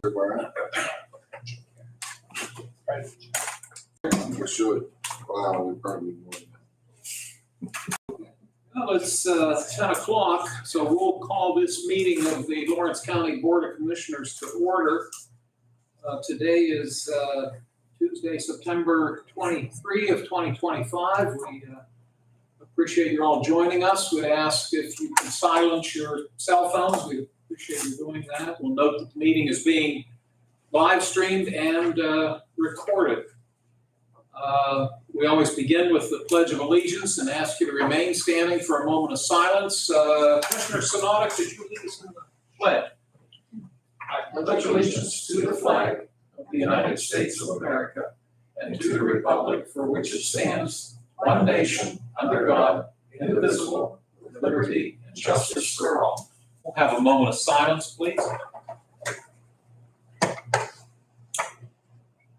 We should. Wow, we probably more than Well, it's 10 o'clock, so we'll call this meeting of the Lawrence County Board of Commissioners to order. Today is Tuesday, September 23 of 2025. We appreciate you all joining us. We'd ask if you can silence your cell phones. We appreciate you doing that. We'll note that the meeting is being live streamed and recorded. We always begin with the Pledge of Allegiance and ask you to remain standing for a moment of silence. Commissioner Sonata, could you lead us in the pledge? I pledge allegiance to the flag of the United States of America and to the republic for which it stands, one nation, under God, indivisible, with liberty and justice for all. We'll have a moment of silence, please.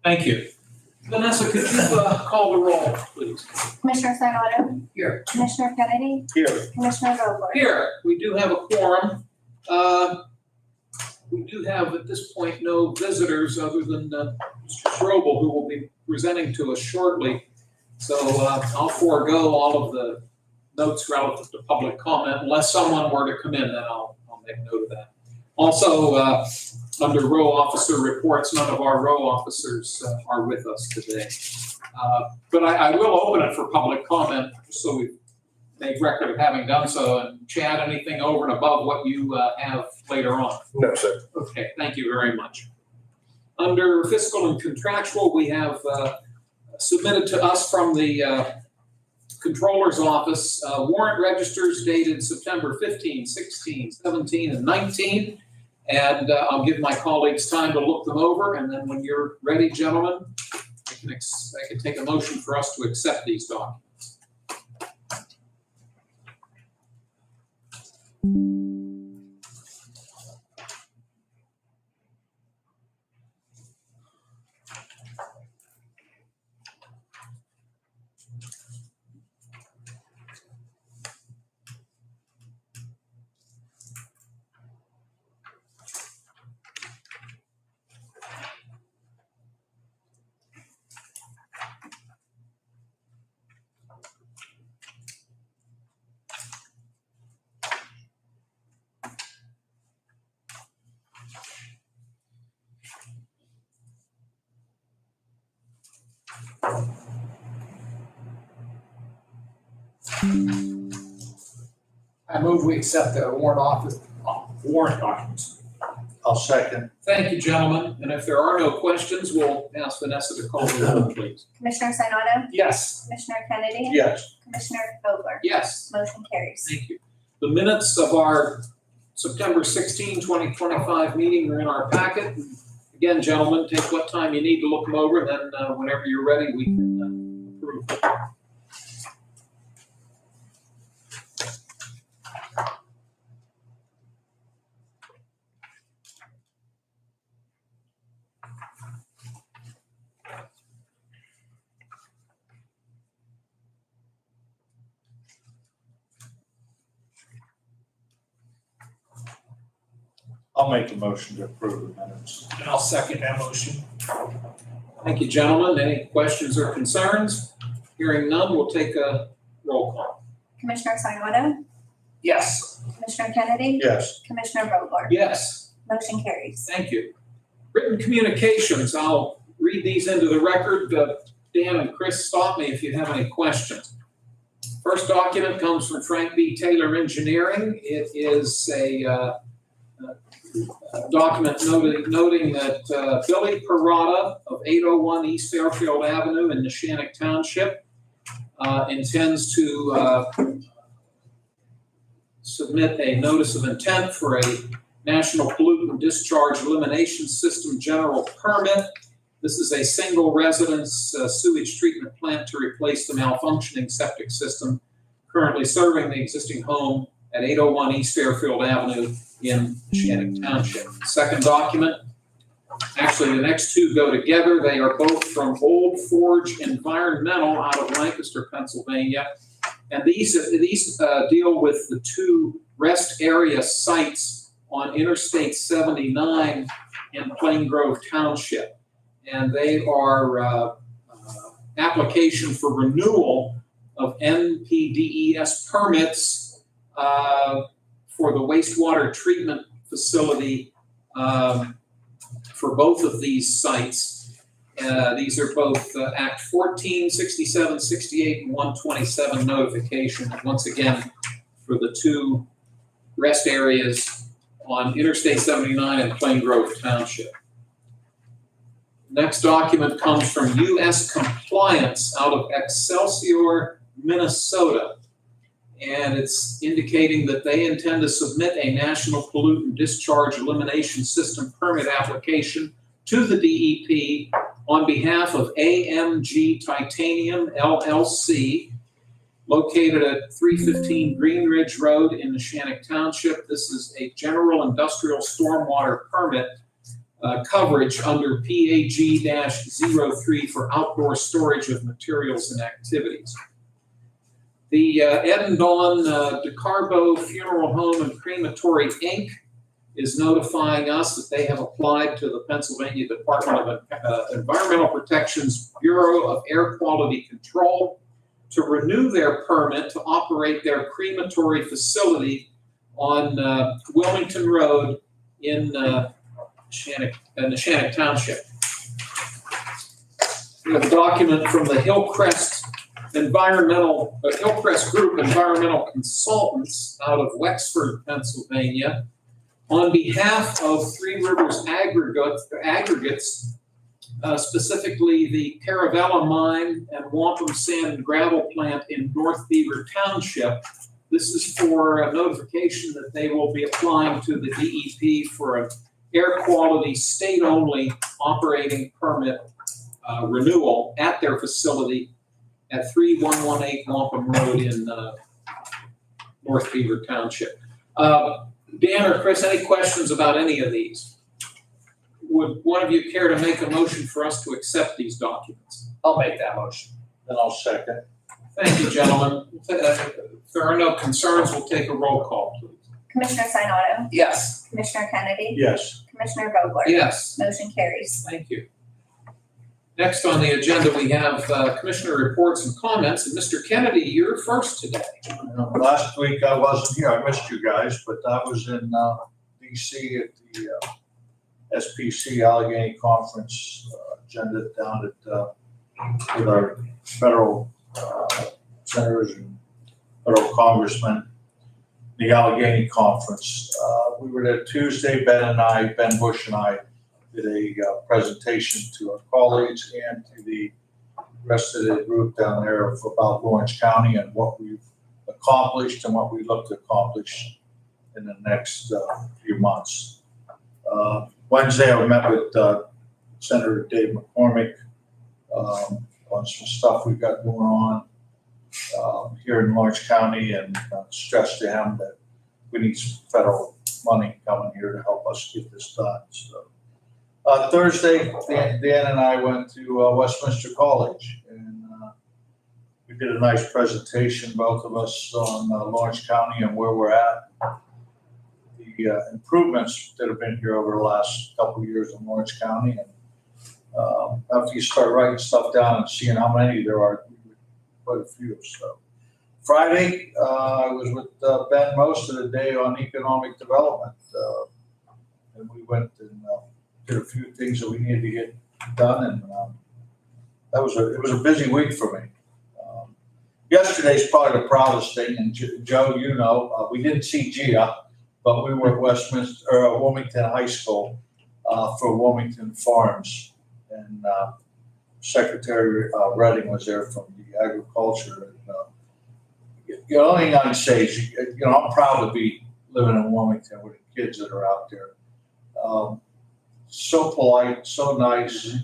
Thank you. Vanessa, could you call the roll, please? Commissioner Sinata? Here. Commissioner Kennedy? Here. Commissioner Vogler? Here. We do have a quorum. We do have, at this point, no visitors other than Mr. Strobel, who will be presenting to us shortly. So I'll forego all of the notes relative to public comment. Unless someone were to come in, then I'll make note of that. Also, under row officer reports, none of our row officers are with us today. But I will open it for public comment, so we make record of having done so. And Chad, anything over and above what you have later on? No, sir. Okay, thank you very much. Under fiscal and contractual, we have submitted to us from the Controller's Office warrant registers dated September 15, 16, 17, and 19. And I'll give my colleagues time to look them over. And then when you're ready, gentlemen, I can take a motion for us to accept these documents. I move we accept the warrant documents. I'll second. Thank you, gentlemen. And if there are no questions, we'll ask Vanessa to call the roll, please. Commissioner Sinata? Yes. Commissioner Kennedy? Yes. Commissioner Vogler? Yes. Motion carries. Thank you. The minutes of our September 16, 2025 meeting are in our packet. Again, gentlemen, take what time you need to look them over, then whenever you're ready, we can approve. I'll make the motion to approve the minutes. And I'll second that motion. Thank you, gentlemen. Any questions or concerns? Hearing none, we'll take a roll call. Commissioner Sinata? Yes. Commissioner Kennedy? Yes. Commissioner Vogler? Yes. Motion carries. Thank you. Written communications, I'll read these into the record. Dan and Chris, stop me if you have any questions. First document comes from Frank B. Taylor Engineering. It is a document noting that Billy Parada of 801 East Fairfield Avenue in Neshannock Township intends to submit a notice of intent for a National Pollutant Discharge Elimination System general permit. This is a single residence sewage treatment plant to replace the malfunctioning septic system currently serving the existing home at 801 East Fairfield Avenue in Neshannock Township. Second document, actually the next two go together. They are both from Old Forge Environmental out of Lancaster, Pennsylvania. And these deal with the two rest area sites on Interstate 79 in Plain Grove Township. And they are application for renewal of NPDES permits for the wastewater treatment facility for both of these sites. These are both Act 14, 67, 68, and 127 notification, once again, for the two rest areas on Interstate 79 and Plain Grove Township. Next document comes from U.S. Compliance out of Excelsior, Minnesota. And it's indicating that they intend to submit a National Pollutant Discharge Elimination System permit application to the DEP on behalf of AMG Titanium LLC, located at 315 Green Ridge Road in Neshannock Township. This is a general industrial stormwater permit coverage under PAG-03 for outdoor storage of materials and activities. The Ed and Dawn DeCarbo Funeral Home and Crematory, Inc. is notifying us that they have applied to the Pennsylvania Department of Environmental Protection's Bureau of Air Quality Control to renew their permit to operate their crematory facility on Wilmington Road in Neshannock Township. We have a document from the Hillcrest Group Environmental Consultants out of Wexford, Pennsylvania, on behalf of Three Rivers Aggregates, specifically the Caravella Mine and Wampum Sand and Gravel Plant in North Beaver Township. This is for a notification that they will be applying to the DEP for an air quality state-only operating permit renewal at their facility at 3118 Wampum Road in North Beaver Township. Dan or Chris, any questions about any of these? Would one of you care to make a motion for us to accept these documents? I'll make that motion. Then I'll second. Thank you, gentlemen. If there are no concerns, we'll take a roll call, please. Commissioner Sinata, Yes. Commissioner Kennedy, Yes. Commissioner Vogler? Yes. Motion carries. Thank you. Next on the agenda, we have commissioner reports and comments. And Mr. Kennedy, you're first today. Last week I wasn't here. I missed you guys, but I was in DC at the SPC Allegheny Conference agenda down at with our federal senators and federal congressmen. The Allegheny Conference. We were there Tuesday. Ben Bush and I did a presentation to our colleagues and to the rest of the group down there about Lawrence County and what we've accomplished and what we look to accomplish in the next few months. Wednesday, I met with Senator Dave McCormick on some stuff we've got going on here in Lawrence County, and stressed to him that we need some federal money coming here to help us get this done. So Thursday, Dan and I went to Westminster College, and we did a nice presentation, both of us, on Lawrence County and where we're at. The improvements that have been here over the last couple of years in Lawrence County, and after you start writing stuff down and seeing how many there are, quite a few. So Friday, I was with Ben most of the day on economic development, and we went and did a few things that we needed to get done, and it was a busy week for me. Yesterday's probably the proudest thing, and Joe, you know, we didn't see Gia, but we were at Wilmington High School for Wilmington Farms, and Secretary Redding was there from the agriculture. And, the only thing I can say is, I'm proud to be living in Wilmington with the kids that are out there. So polite, so nice.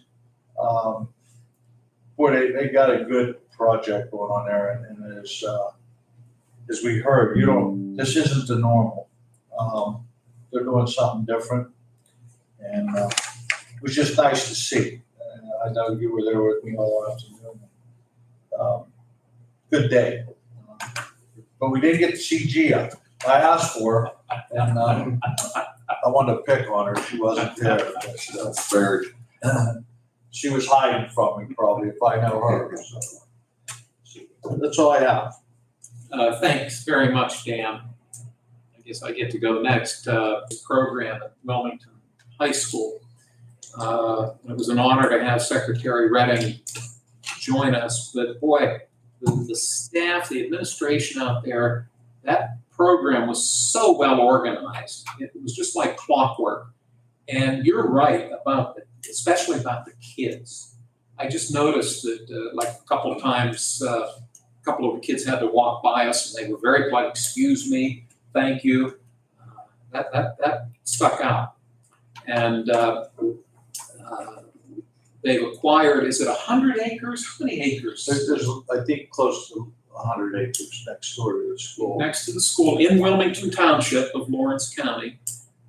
Boy, they got a good project going on there, and as we heard, this isn't the normal. They're doing something different, and it was just nice to see. I know you were there with me all afternoon. Good day. But we didn't get to see Gia. I asked for her, and I wanted to pick on her. She wasn't there. That's fair. She was hiding from me probably if I know her. So that's all I have. Thanks very much, Dan. I guess I get to go next. The program at Wilmington High School. It was an honor to have Secretary Redding join us, but boy, the staff, the administration out there, that program was so well organized. It was just like clockwork. And you're right about especially about the kids. I just noticed that like a couple of times, a couple of the kids had to walk by us and they were very polite, excuse me, thank you. That stuck out. And they've acquired, is it 100 acres? How many acres? There's, I think, close to 100 acres next door to the school. Next to the school in Wilmington Township of Lawrence County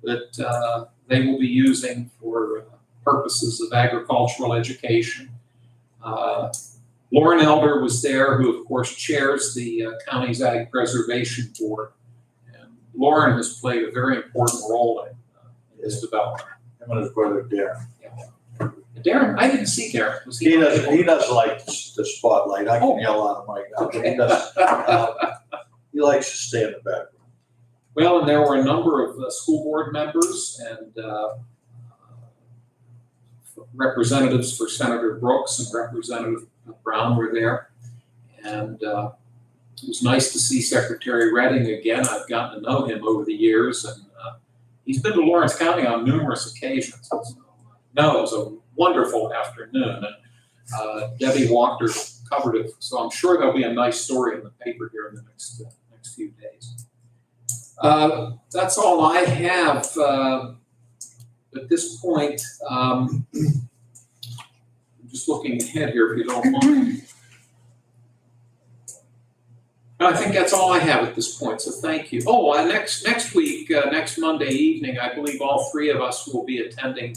that they will be using for purposes of agricultural education. Lauren Elder was there, who of course chairs the county's Ag Preservation Board. And Lauren has played a very important role in this development. Him and his brother Darren. Darren, I didn't see Darren. Was He doesn't like the spotlight. I can yell at him right now. But he doesn't. He likes to stay in the background. Well, and there were a number of school board members and representatives for Senator Brooks and Representative Brown were there. And it was nice to see Secretary Redding again. I've gotten to know him over the years, and he's been to Lawrence County on numerous occasions. So, no, it was a wonderful afternoon. And Debbie Walker covered it, so I'm sure there'll be a nice story in the paper here in the next few days. That's all I have at this point. I'm just looking ahead here, if you don't mind. I think that's all I have at this point, so thank you. Oh, next week, next Monday evening, I believe all three of us will be attending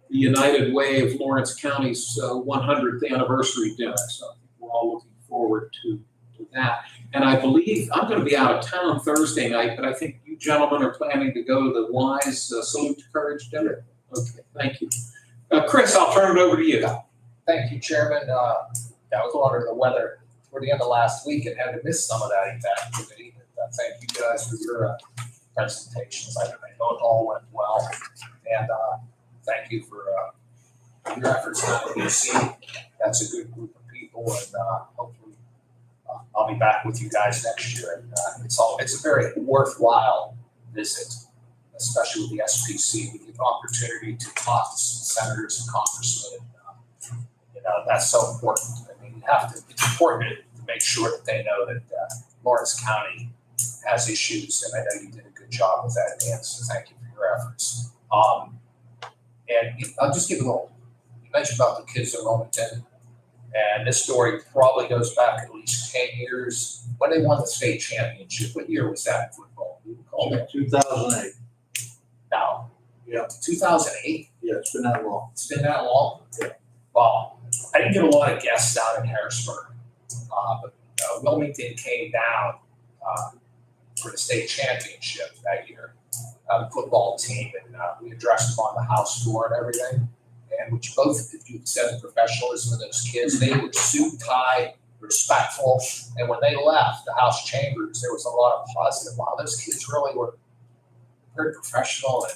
the United Way of Lawrence County's 100th anniversary dinner. So I think we're all looking forward to that. And I believe I'm going to be out of town Thursday night, but I think you gentlemen are planning to go to the Wise Salute to Courage dinner. Okay, thank you. Chris, I'll turn it over to you. Thank you, Chairman. That was under the weather toward the end of last week and had to miss some of that activity. Thank you guys for your presentations. I know it all went well. And thank you for your efforts on ABC. That's a good group of people, and hopefully I'll be back with you guys next year. And it's a very worthwhile visit, especially with the SPC. We get the opportunity to talk to some senators and congressmen. That's so important. I mean, it's important to make sure that they know that Lawrence County has issues, and I know you did a good job with that, Dan, so thank you for your efforts. And I'll just give a little, you mentioned about the kids in Wilmington, and this story probably goes back at least 10 years. When they won the state championship, what year was that in football? Do you recall that? 2008. No. Yeah. 2008? Yeah, it's been that long. It's been that long? Yeah. Well, I didn't get a lot of guests down in Harrisburg, but Wilmington came down for the state championship that year, the football team, and we addressed them on the House floor and everything. And which both, if you said the professionalism of those kids, they were suit, tie, respectful. And when they left the House chambers, there was a lot of positive. Wow, those kids really were very professional and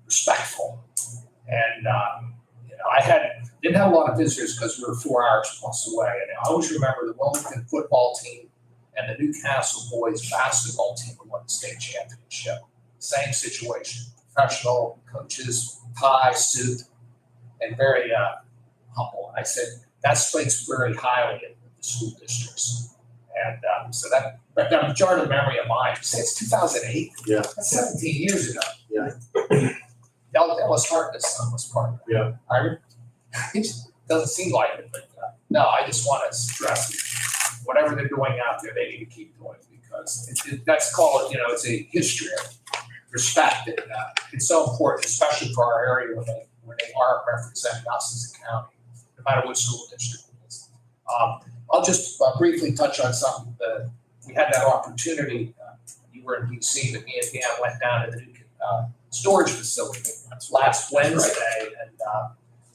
respectful. And I didn't have a lot of visitors because we were 4 hours plus away. And I always remember the Wilmington football team and the Newcastle boys basketball team who won the state championship. Same situation, professional coaches, tie, suit, and very humble. I said, that speaks very highly of the school districts. And so that jarred a memory of mine. You say it's 2008? Yeah. That's 17 years ago. Yeah. Ellis Harkness' son was part of it. Yeah. It doesn't seem like it, but no, I just want to stress whatever they're doing out there, they need to keep doing because that's called, it's a history of respect. And it's so important, especially for our area when they are representing us as a county, no matter what school district it is. I'll just briefly touch on something that we had that opportunity. You were in DC, but me and Dan went down to the storage facility last Wednesday, and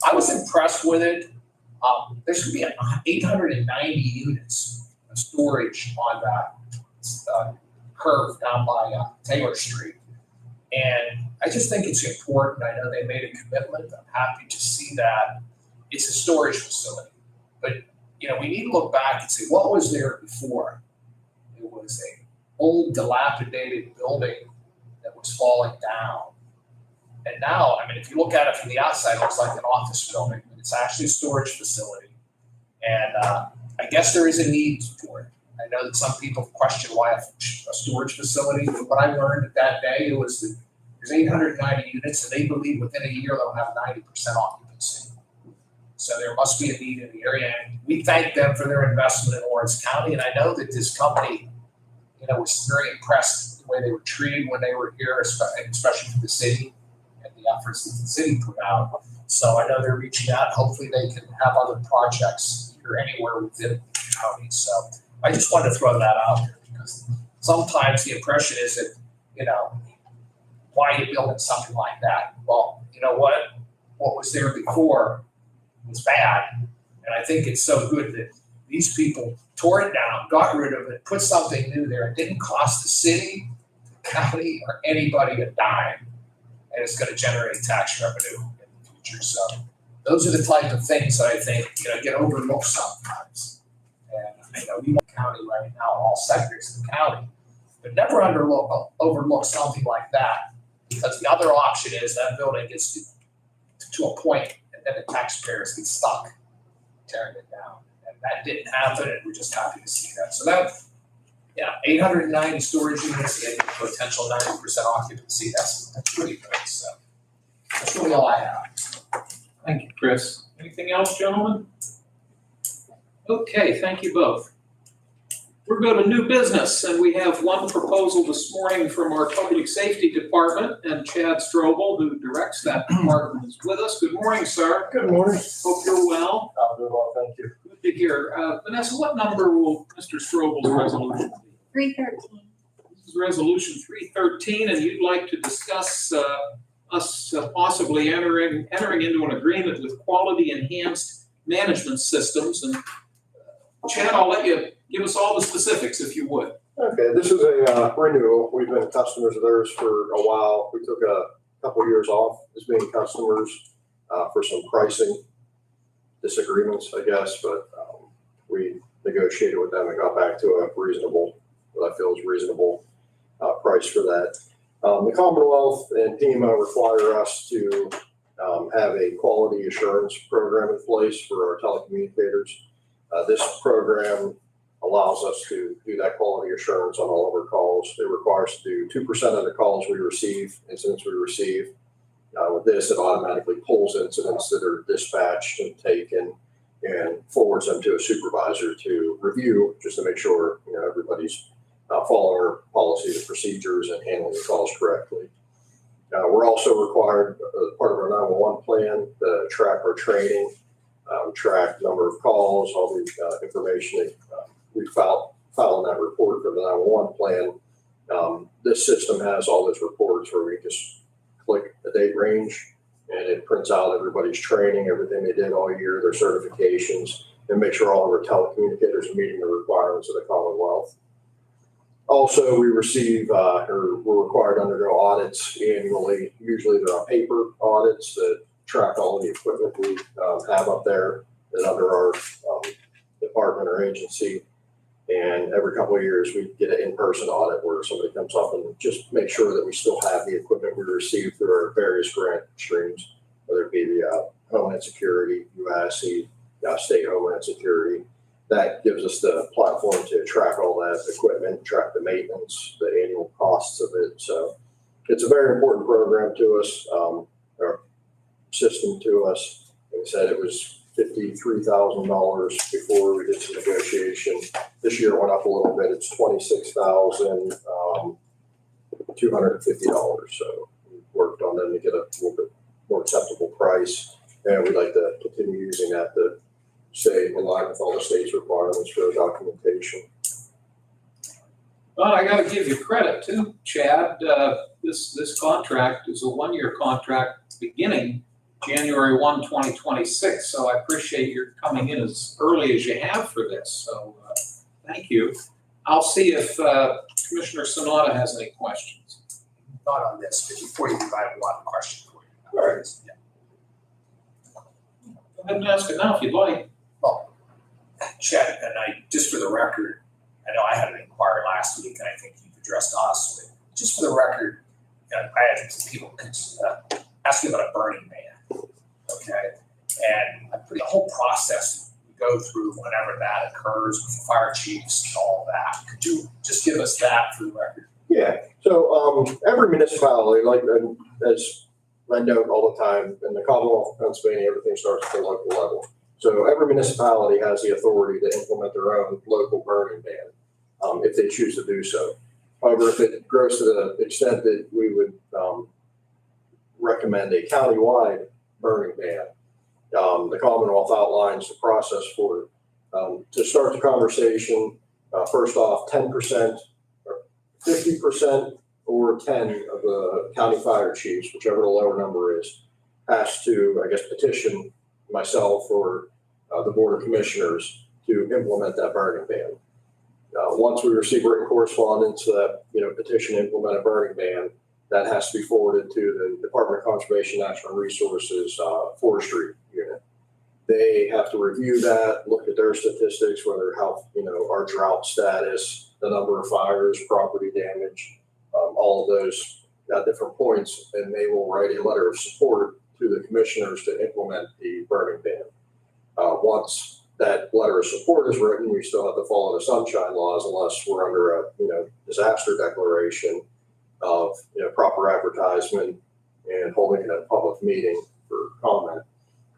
I was impressed with it. There's going to be 890 units of storage on that curve down by Taylor Street. And I just think it's important. I know they made a commitment. I'm happy to see that. It's a storage facility. But, you know, we need to look back and see what was there before. It was a old dilapidated building that was falling down. And now, I mean, if you look at it from the outside, it looks like an office building, but it's actually a storage facility. And I guess there is a need for it. I know that some people question why a storage facility, but what I learned that day, it was that there's 890 units, and they believe within a year they'll have 90% occupancy. So there must be a need in the area, and we thank them for their investment in Lawrence County. And I know that this company, you know, was very impressed with the way they were treated when they were here, especially for the city and the efforts that the city put out. So I know they're reaching out. Hopefully they can have other projects here anywhere within the county. So I just wanted to throw that out there because sometimes the impression is that, you know, why are you building something like that? Well, you know what was there before was bad. And I think it's so good that these people tore it down, got rid of it, put something new there. It didn't cost the city, the county, or anybody a dime. And it's going to generate tax revenue in the future. So those are the type of things that I think, you know, get overlooked sometimes. And, you know, we want the county right now, all sectors of the county, but never overlook something like that, because the other option is that building gets to a point and then the taxpayers get stuck tearing it down. And that didn't happen, and we're just happy to see that. So that, yeah, 890 storage units and potential 90% occupancy, that's pretty good. So that's really all I have. Thank you, Chris. Anything else, gentlemen? Okay, thank you both. We're going to new business, and we have one proposal this morning from our Public Safety Department, and Chad Strobel, who directs that department, is with us. Good morning, sir. Good morning. Hope you're well. I'm doing well, thank you. Good to hear. Vanessa, what number will Mr. Strobel's resolution be? 313. This is Resolution 313, and you'd like to discuss us possibly entering into an agreement with Quality Enhanced Management Systems. And Chad, I'll let you give us all the specifics if you would. Okay, this is a renewal. We've been customers of theirs for a while. We took a couple years off as being customers for some pricing disagreements, I guess, but we negotiated with them and got back to a reasonable, what I feel is reasonable price for that. The Commonwealth and FEMA require us to have a quality assurance program in place for our telecommunicators. This program allows us to do that quality assurance on all of our calls. It requires us to do 2% of the calls we receive, incidents we receive. With this, it automatically pulls incidents that are dispatched and taken and forwards them to a supervisor to review, just to make sure, you know, everybody's following our policies and procedures and handling the calls correctly. We're also required, part of our 911 plan, to track our training, track number of calls, all the information that we file in that report for the 911 plan. This system has all those reports where we just click the date range and it prints out everybody's training, everything they did all year, their certifications, and make sure all of our telecommunicators are meeting the requirements of the Commonwealth. Also, we receive, or we're required to undergo audits annually. Usually they're on paper audits that track all of the equipment we have up there and under our department or agency. And every couple of years, we get an in-person audit where somebody comes up and just make sure that we still have the equipment we received through our various grant streams, whether it be the Homeland Security, UASC, State Homeland Security. That gives us the platform to track all that equipment, track the maintenance, the annual costs of it. So it's a very important program to us, or system to us. Like I said, it was $53,000 before we did some negotiation. This year it went up a little bit. It's $26,250. So we worked on them to get a little bit more acceptable price, and we'd like to continue using that to stay in line with all the state's requirements for documentation. Well, I gotta give you credit too, Chad. This contract is a one-year contract beginning January 1, 2026. So I appreciate your coming in as early as you have for this. So thank you. I'll see if Commissioner Sanada has any questions. Not on this, but before you move, I have one question for you. All right. Yeah. Go ahead and ask it now if you'd like. Well, Chad, and just for the record, I know I had an inquiry last week, and I think you've addressed us with, just for the record, I had some people asking about a burning ban, okay? And the whole process we go through whenever that occurs with the fire chiefs and all that. Could you just give us that for the record? Yeah, so every municipality, like as I note all the time, in the Commonwealth of Pennsylvania, everything starts at the local level. So every municipality has the authority to implement their own local burning ban if they choose to do so. However, if it grows to the extent that we would recommend a countywide burning ban, the Commonwealth outlines the process for it. To start the conversation, first off, 10%, 50%, or 10 of the county fire chiefs, whichever the lower number is, has to, I guess, petition myself or the Board of Commissioners to implement that burning ban. Once we receive written correspondence that, petition to implement a burning ban, that has to be forwarded to the Department of Conservation Natural Resources Forestry Unit. They have to review that, look at their statistics, whether our drought status, the number of fires, property damage, all of those at different points, and they will write a letter of support to the commissioners to implement the burning ban. Once that letter of support is written, we still have to follow the sunshine laws unless we're under a disaster declaration of proper advertisement and holding a public meeting for comment.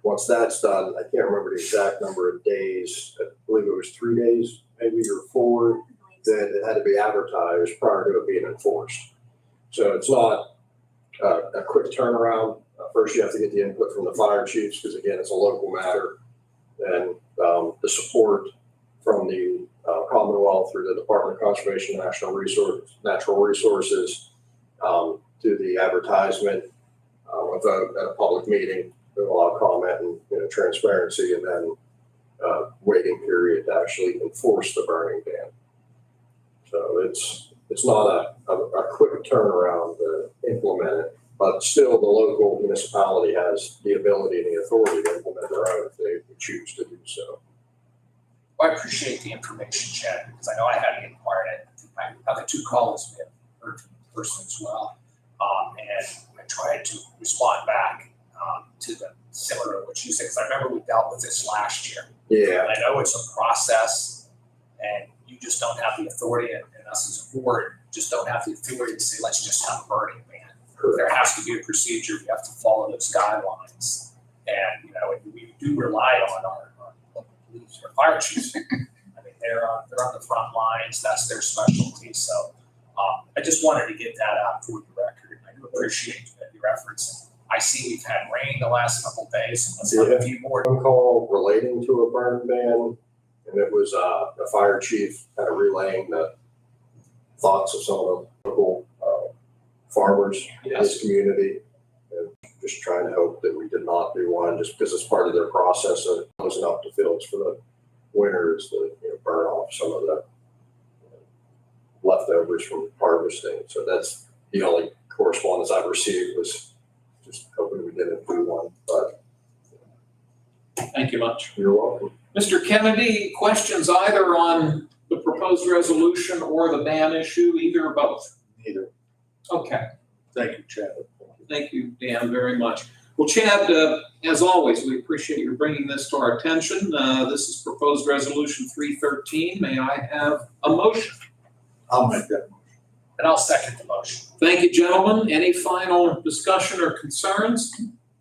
Once that's done, I can't remember the exact number of days. I believe it was 3 days, maybe, or 4, that it had to be advertised prior to it being enforced. So it's not a quick turnaround. First, you have to get the input from the fire chiefs because, again, it's a local matter. And the support from the Commonwealth through the Department of Conservation and Natural Resources to the advertisement, a vote at a public meeting, a lot of comment and transparency, and then waiting period to actually enforce the burning ban. So it's not a quick turnaround to implement it, but still the local municipality has the ability and the authority to implement their own if they choose to do so. Well, I appreciate the information, Chad, because I know I had inquired. I have the 2 calls we have heard from the person as well, and I tried to respond back to them similar to what you said, because I remember we dealt with this last year. Yeah. And I know it's a process, and you just don't have the authority, and us as a board just don't have the authority to say, let's just have a burning ban. There has to be a procedure. We have to follow those guidelines. And, we do rely on our local police or fire chiefs. I mean, they're on the front lines. That's their specialty. So I just wanted to get that out for the record. I do appreciate your efforts. I see we've had rain the last couple of days. Let's have a few more. Phone call relating to a burn ban, and it was a fire chief kind of relaying the thoughts of some of the local farmers in his community, and just trying to hope that we did not do one, just because it's part of their process of closing up the fields for the winters to burn off some of the leftovers from harvesting. So that's the only correspondence I've received, was just hoping we didn't do one. But Thank you much. you're welcome. Mr. Kennedy, questions either on the proposed resolution or the ban issue, either or both? Neither. Okay. Thank you, Chad. Thank you, Dan, very much. Well, Chad, as always, we appreciate you bringing this to our attention. This is proposed resolution 313. May I have a motion? I'll make that motion. And I'll second the motion. Thank you, gentlemen. Any final discussion or concerns?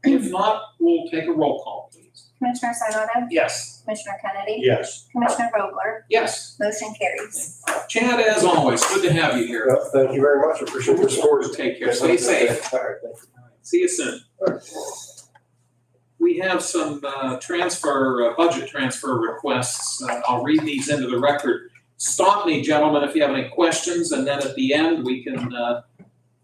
If not, we'll take a roll call, please. Commissioner Sanado? Yes. Commissioner Kennedy? Yes. Commissioner Vogler? Yes. Motion carries. Chad, as always, good to have you here. Well, thank you very much. I appreciate your support. Take care. Stay safe. All right, thank you. See you soon. We have some budget transfer requests. I'll read these into the record. stop me, gentlemen, if you have any questions, and then at the end, we can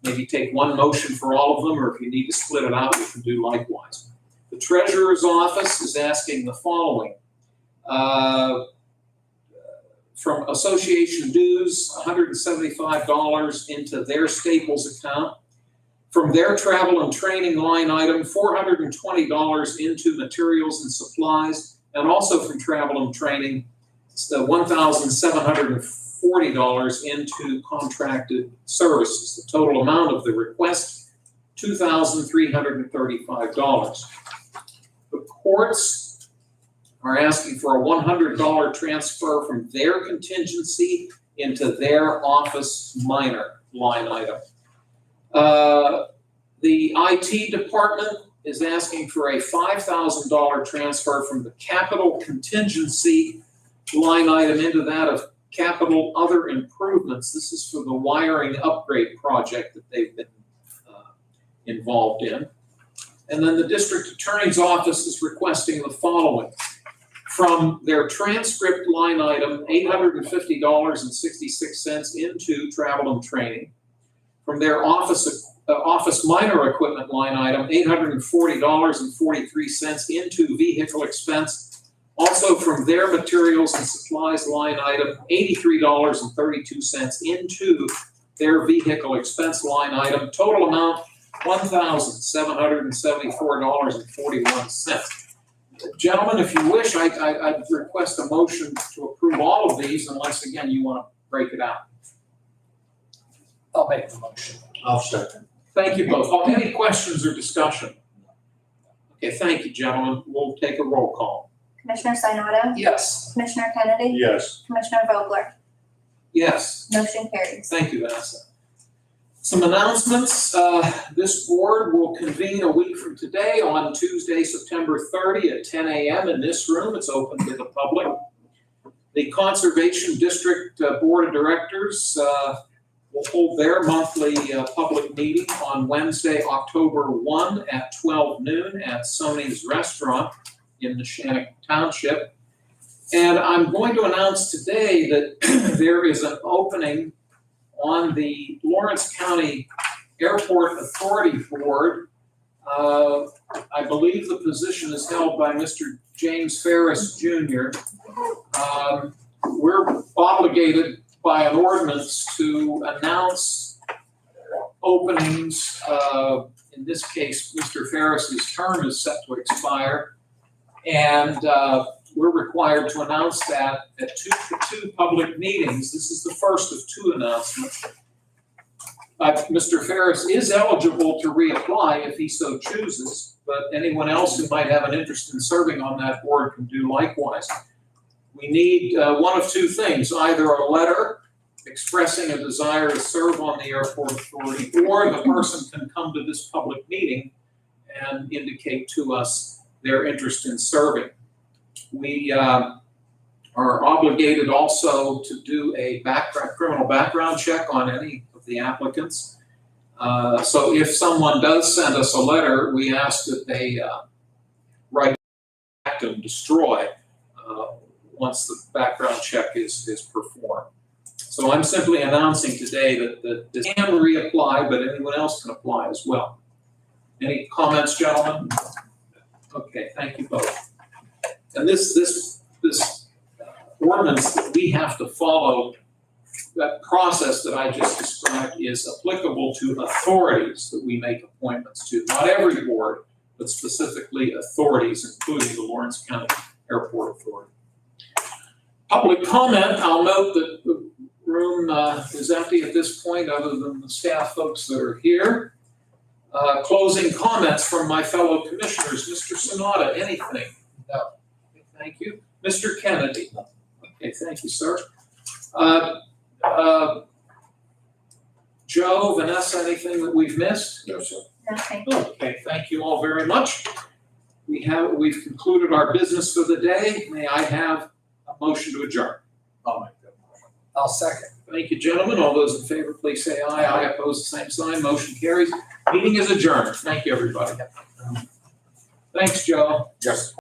maybe take one motion for all of them, or if you need to split it out, we can do likewise. The treasurer's office is asking the following. From association dues, $175 into their Staples account. From their travel and training line item, $420 into materials and supplies, and also from travel and training, $1,740 into contracted services. The total amount of the request, $2,335. The courts are asking for a $100 transfer from their contingency into their office minor line item. The IT department is asking for a $5,000 transfer from the capital contingency line item into that of capital other improvements. This is for the wiring upgrade project that they've been involved in. And then the district attorney's office is requesting the following. From their transcript line item, $850.66 into travel and training. From their office minor equipment line item, $840.43 into vehicle expense. Also from their materials and supplies line item, $83.32 into their vehicle expense line item. Total amount, $1,774.41. Gentlemen, if you wish, I'd request a motion to approve all of these unless, again, you want to break it out. I'll make the motion. I'll second. Thank you both. Any questions or discussion? Okay, thank you, gentlemen. We'll take a roll call. Commissioner Sinata, Yes. Commissioner Kennedy, Yes. Commissioner Vogler, Yes. motion carries. Thank you, Vanessa. Some announcements. This board will convene a week from today on Tuesday, September 30 at 10 a.m. in this room. It's open to the public. The Conservation District Board of Directors will hold their monthly public meeting on Wednesday, October 1 at 12 noon at Sony's Restaurant in Neshannock Township. And I'm going to announce today that there is an opening on the Lawrence County Airport Authority Board. I believe the position is held by Mr. James Ferris Jr. We're obligated by an ordinance to announce openings. In this case, Mr. Ferris's term is set to expire. And we're required to announce that at two public meetings. This is the first of two announcements. Mr. Ferris is eligible to reapply if he so chooses, but anyone else who might have an interest in serving on that board can do likewise. We need one of two things, either a letter expressing a desire to serve on the airport authority, or the person can come to this public meeting and indicate to us their interest in serving. We are obligated also to do a criminal background check on any of the applicants. So if someone does send us a letter, we ask that they write back and destroy once the background check is performed. So I'm simply announcing today that this can reapply, but anyone else can apply as well. Any comments, gentlemen? Okay, thank you both. And this ordinance that we have to follow, that process that I just described, is applicable to authorities that we make appointments to. Not every board, but specifically authorities, including the Lawrence County Airport Authority. Public comment, I'll note that the room is empty at this point other than the staff folks that are here. Closing comments from my fellow commissioners. Mr. Sonata, anything? No. Okay, thank you. Mr. Kennedy? Okay, thank you, sir. Joe, Vanessa, anything that we've missed? No, sir. Nothing. Okay, thank you all very much. We've concluded our business for the day. May I have a motion to adjourn? I'll make that motion. I'll second. Thank you, gentlemen. All those in favor, please say aye. Aye, opposed, the same sign. Motion carries. Meeting is adjourned. Thank you, everybody. Thanks, Joe. Yes.